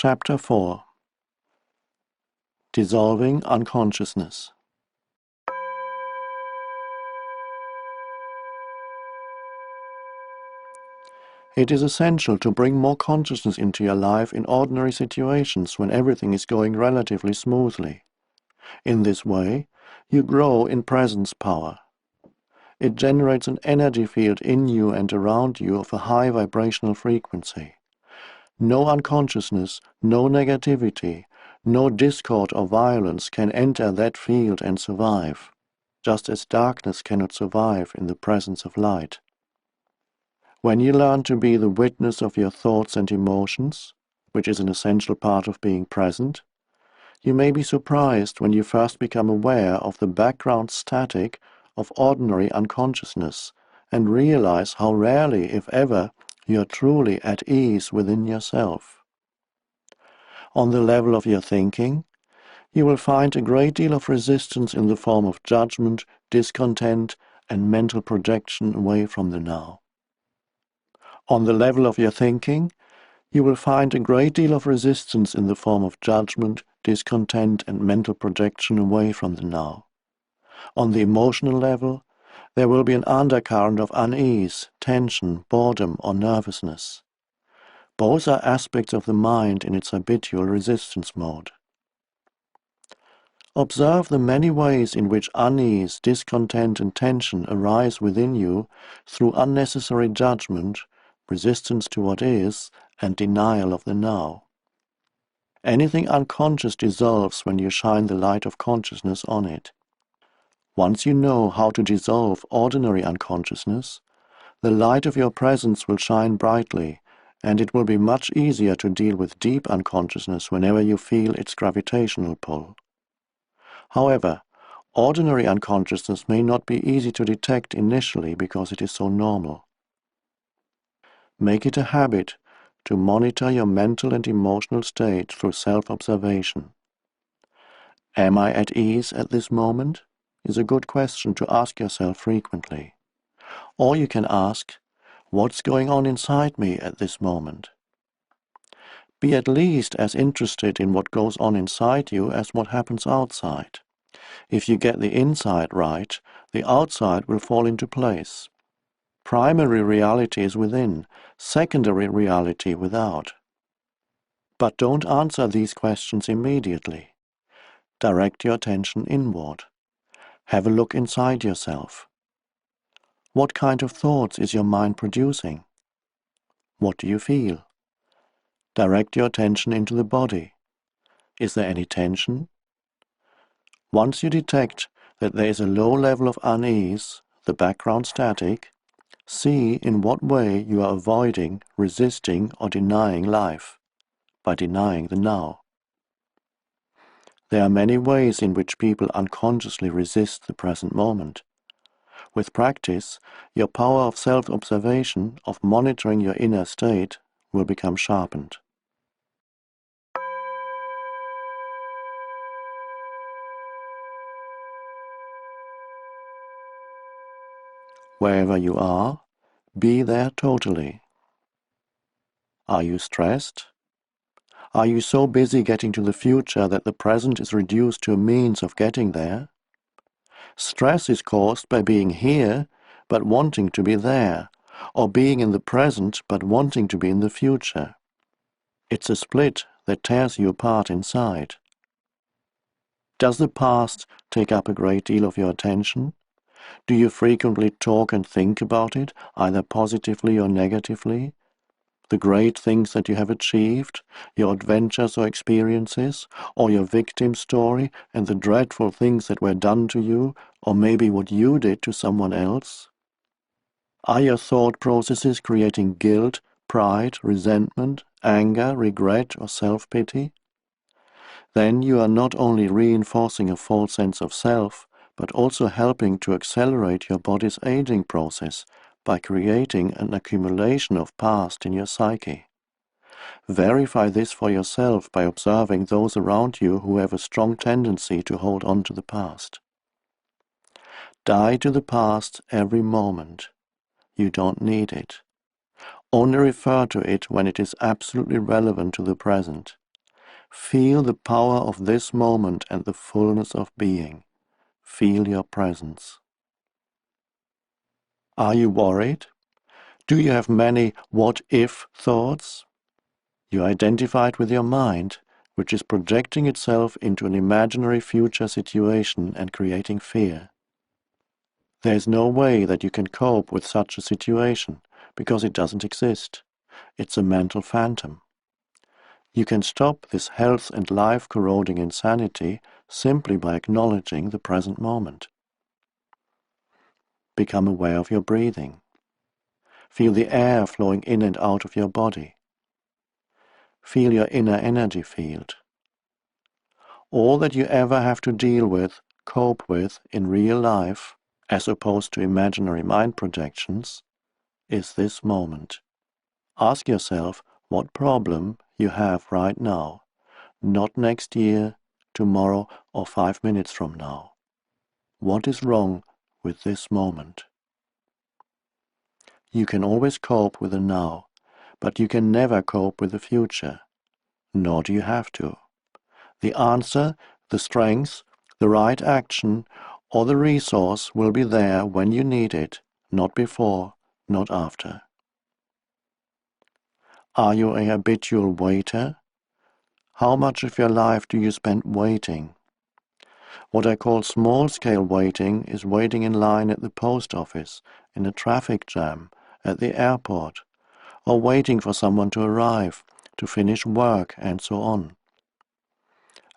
Chapter 4. Dissolving Unconsciousness. It is essential to bring more consciousness into your life in ordinary situations when everything is going relatively smoothly. In this way, you grow in presence power. It generates an energy field in you and around you of a high vibrational frequency. No unconsciousness, no negativity, no discord or violence can enter that field and survive, just as darkness cannot survive in the presence of light. When you learn to be the witness of your thoughts and emotions, which is an essential part of being present, you may be surprised when you first become aware of the background static of ordinary unconsciousness and realize how rarely, if ever, you are truly at ease within yourself. On the level of your thinking, you will find a great deal of resistance in the form of judgment, discontent, and mental projection away from the now. On the level of your thinking, you will find a great deal of resistance in the form of judgment, discontent, and mental projection away from the now. On the emotional level, there will be an undercurrent of unease, tension, boredom, or nervousness. Both are aspects of the mind in its habitual resistance mode. Observe the many ways in which unease, discontent, and tension arise within you through unnecessary judgment, resistance to what is, and denial of the now. Anything unconscious dissolves when you shine the light of consciousness on it. Once you know how to dissolve ordinary unconsciousness, the light of your presence will shine brightly, and it will be much easier to deal with deep unconsciousness whenever you feel its gravitational pull. However, ordinary unconsciousness may not be easy to detect initially because it is so normal. Make it a habit to monitor your mental and emotional state through self-observation. Am I at ease at this moment? Is a good question to ask yourself frequently. Or you can ask, what's going on inside me at this moment? Be at least as interested in what goes on inside you as what happens outside. If you get the inside right, the outside will fall into place. Primary reality is within, secondary reality without. But don't answer these questions immediately. Direct your attention inward. Have a look inside yourself. What kind of thoughts is your mind producing? What do you feel? Direct your attention into the body. Is there any tension? Once you detect that there is a low level of unease, the background static, see in what way you are avoiding, resisting, or denying life, by denying the now. There are many ways in which people unconsciously resist the present moment. With practice, your power of self-observation, of monitoring your inner state, will become sharpened. Wherever you are, be there totally. Are you stressed? Are you so busy getting to the future that the present is reduced to a means of getting there? Stress is caused by being here but wanting to be there, or being in the present but wanting to be in the future. It's a split that tears you apart inside. Does the past take up a great deal of your attention? Do you frequently talk and think about it, either positively or negatively? The great things that you have achieved, your adventures or experiences, or your victim story and the dreadful things that were done to you, or maybe what you did to someone else? Are your thought processes creating guilt, pride, resentment, anger, regret, or self-pity? Then you are not only reinforcing a false sense of self, but also helping to accelerate your body's aging process by creating an accumulation of past in your psyche. Verify this for yourself by observing those around you who have a strong tendency to hold on to the past. Die to the past every moment. You don't need it. Only refer to it when it is absolutely relevant to the present. Feel the power of this moment and the fullness of being. Feel your presence. Are you worried? Do you have many what-if thoughts? You identified with your mind, which is projecting itself into an imaginary future situation and creating fear. There is no way that you can cope with such a situation, because it doesn't exist. It's a mental phantom. You can stop this health and life-corroding insanity simply by acknowledging the present moment. Become aware of your breathing. Feel the air flowing in and out of your body. Feel your inner energy field. All that you ever have to deal with, cope with in real life, as opposed to imaginary mind projections, is this moment. Ask yourself what problem you have right now, not next year, tomorrow, or 5 minutes from now. What is wrong with this moment? You can always cope with the now, but you can never cope with the future, nor do you have to. The answer, the strength, the right action, or the resource will be there when you need it, not before, not after. Are you a habitual waiter? How much of your life do you spend waiting? What I call small-scale waiting is waiting in line at the post office, in a traffic jam, at the airport, or waiting for someone to arrive, to finish work, and so on.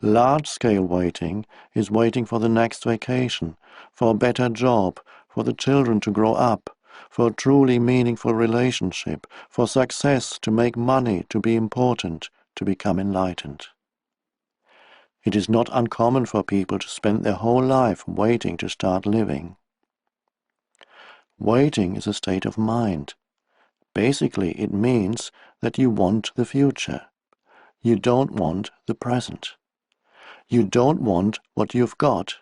Large-scale waiting is waiting for the next vacation, for a better job, for the children to grow up, for a truly meaningful relationship, for success, to make money, to be important, to become enlightened. It is not uncommon for people to spend their whole life waiting to start living. Waiting is a state of mind. Basically, it means that you want the future. You don't want the present. You don't want what you've got,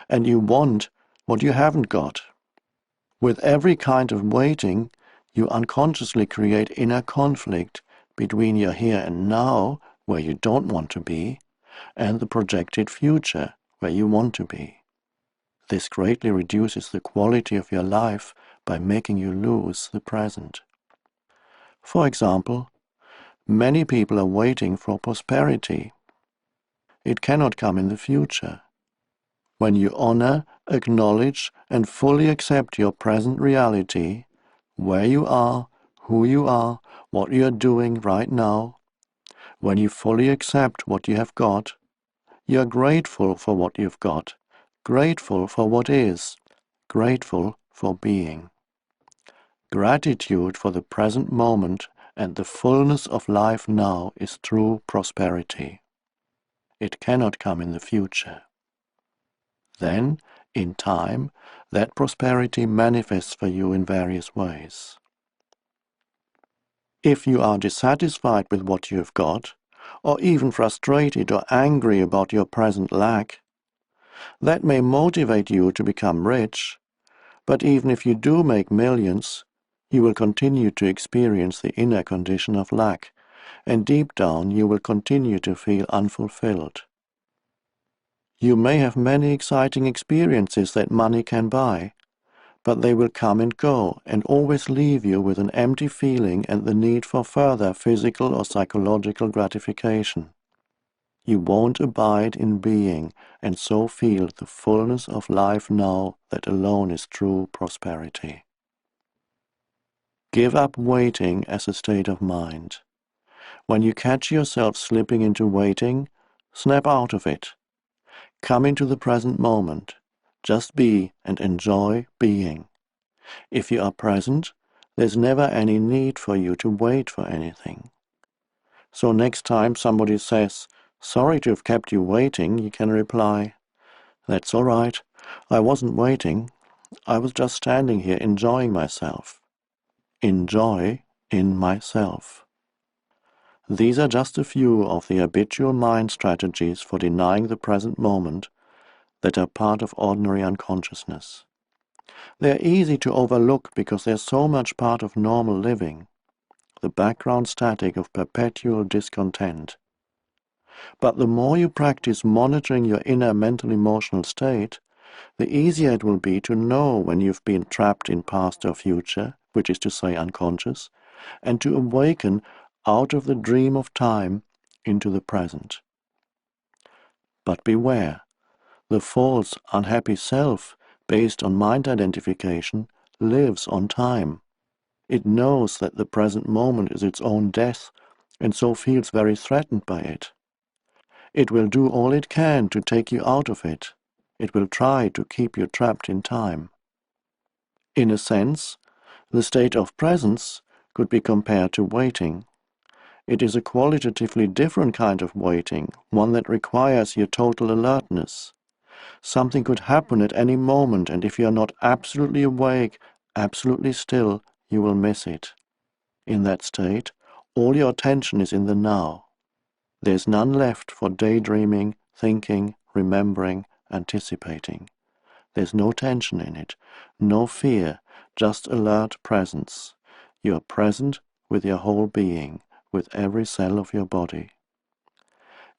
and you want what you haven't got. With every kind of waiting, you unconsciously create inner conflict between your here and now, where you don't want to be, and the projected future, where you want to be. This greatly reduces the quality of your life by making you lose the present. For example, many people are waiting for prosperity. It cannot come in the future. When you honor, acknowledge, and fully accept your present reality, where you are, who you are, what you are doing right now, when you fully accept what you have got, you are grateful for what you've got, grateful for what is, grateful for being. Gratitude for the present moment and the fullness of life now is true prosperity. It cannot come in the future. Then, in time, that prosperity manifests for you in various ways. If you are dissatisfied with what you have got, or even frustrated or angry about your present lack, that may motivate you to become rich, but even if you do make millions, you will continue to experience the inner condition of lack, and deep down you will continue to feel unfulfilled. You may have many exciting experiences that money can buy, but they will come and go and always leave you with an empty feeling and the need for further physical or psychological gratification. You won't abide in being and so feel the fullness of life now that alone is true prosperity. Give up waiting as a state of mind. When you catch yourself slipping into waiting, snap out of it. Come into the present moment. Just be and enjoy being. If you are present, there's never any need for you to wait for anything. So next time somebody says, "Sorry to have kept you waiting," you can reply, "That's all right. I wasn't waiting. I was just standing here enjoying myself." Enjoy in myself. These are just a few of the habitual mind strategies for denying the present moment that are part of ordinary unconsciousness. They are easy to overlook because they are so much part of normal living, the background static of perpetual discontent. But the more you practice monitoring your inner mental-emotional state, the easier it will be to know when you've been trapped in past or future, which is to say unconscious, and to awaken out of the dream of time into the present. But beware, the false, unhappy self, based on mind identification, lives on time. It knows that the present moment is its own death, and so feels very threatened by it. It will do all it can to take you out of it. It will try to keep you trapped in time. In a sense, the state of presence could be compared to waiting. It is a qualitatively different kind of waiting, one that requires your total alertness. Something could happen at any moment, and if you are not absolutely awake, absolutely still, you will miss it. In that state, all your attention is in the now. There's none left for daydreaming, thinking, remembering, anticipating. There's no tension in it, no fear, just alert presence. You are present with your whole being, with every cell of your body.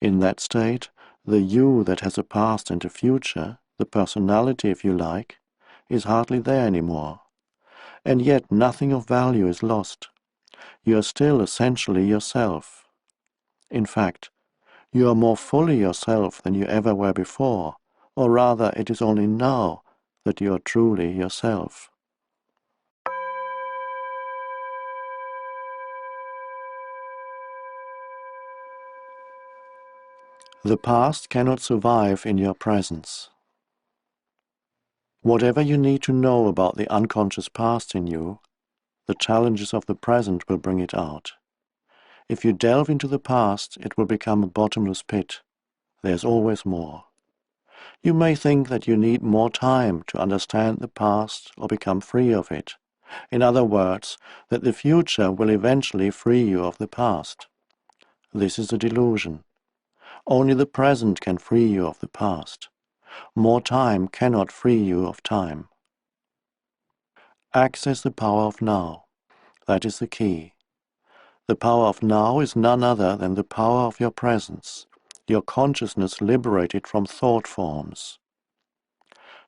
In that state, the you that has a past and a future, the personality if you like, is hardly there anymore. And yet nothing of value is lost. You are still essentially yourself. In fact, you are more fully yourself than you ever were before, or rather it is only now that you are truly yourself. The past cannot survive in your presence. Whatever you need to know about the unconscious past in you, the challenges of the present will bring it out. If you delve into the past, it will become a bottomless pit. There's always more. You may think that you need more time to understand the past or become free of it. In other words, that the future will eventually free you of the past. This is a delusion. Only the present can free you of the past. More time cannot free you of time. Access the power of now. That is the key. The power of now is none other than the power of your presence, your consciousness liberated from thought forms.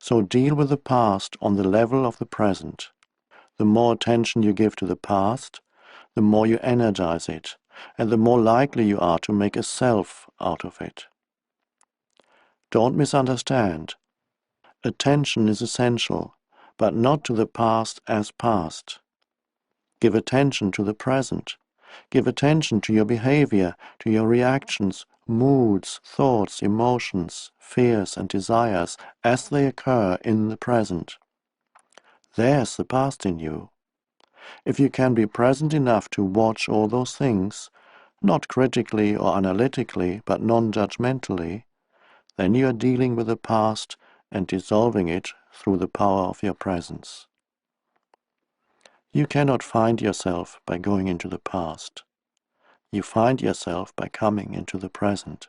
So deal with the past on the level of the present. The more attention you give to the past, the more you energize it, and the more likely you are to make a self out of it. Don't misunderstand. Attention is essential, but not to the past as past. Give attention to the present. Give attention to your behavior, to your reactions, moods, thoughts, emotions, fears and desires as they occur in the present. There's the past in you. If you can be present enough to watch all those things, not critically or analytically, but non-judgmentally, then you are dealing with the past and dissolving it through the power of your presence. You cannot find yourself by going into the past. You find yourself by coming into the present.